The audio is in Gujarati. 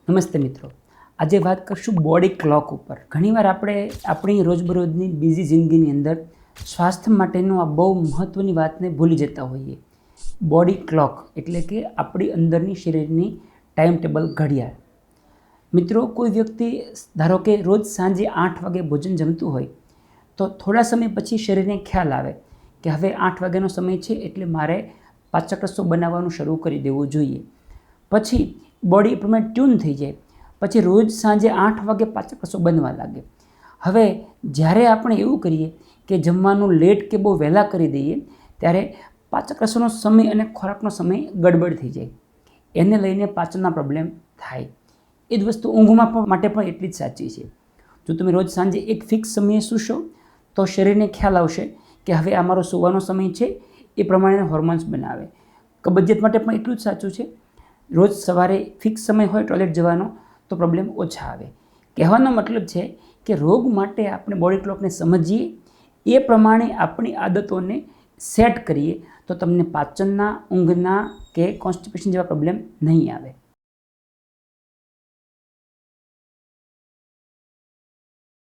નમસ્તે મિત્રો, આજે વાત કરશું બોડી ક્લોક ઉપર। ઘણીવાર આપણે આપણી રોજબરોજની બિઝી જિંદગીની અંદર સ્વાસ્થ્ય માટેનું આ બહુ મહત્ત્વની વાતને ભૂલી જતા હોઈએ। બોડી ક્લોક એટલે કે આપણી અંદરની શરીરની ટાઈમ ટેબલ ઘડિયાળ। મિત્રો, કોઈ વ્યક્તિ ધારો કે રોજ સાંજે 8 વાગે ભોજન જમતું હોય તો થોડા સમય પછી શરીરને ખ્યાલ આવે કે હવે 8 વાગ્યાનો સમય છે એટલે મારે પાચક રસો બનાવવાનું શરૂ કરી દેવું જોઈએ। પછી બોડી પ્રમાણે ટ્યુન થઈ જાય, પછી રોજ સાંજે 8 વાગે પાચક રસો બનવા લાગે। હવે જ્યારે આપણે એવું કરીએ કે જમવાનું લેટ કે બહુ વહેલા કરી દઈએ ત્યારે પાચક રસોનો સમય અને ખોરાકનો સમય ગડબડ થઈ જાય, એને લઈને પાચનના પ્રોબ્લેમ થાય। એ જ વસ્તુ ઊંઘમાં માટે પણ એટલી જ સાચી છે। જો તમે રોજ સાંજે એક ફિક્સ સમયે સૂશો તો શરીરને ખ્યાલ આવશે કે હવે આ મારો સૂવાનો સમય છે, એ પ્રમાણે હોર્મોન્સ બનાવે। કબજિયાત માટે પણ એટલું જ સાચું છે। રોજ સવારે ફિક્સ સમય હોય ટોયલેટ જવાનો તો પ્રોબ્લેમ ઓછા આવે। કહેવાનો મતલબ છે કે રોગ માટે આપણે બોડી ક્લોકને સમજીએ, એ પ્રમાણે આપણી આદતોને સેટ કરીએ તો તમને પાચનના, ઊંઘના કે કોન્સ્ટિપેશન જેવા પ્રોબ્લેમ નહીં આવે।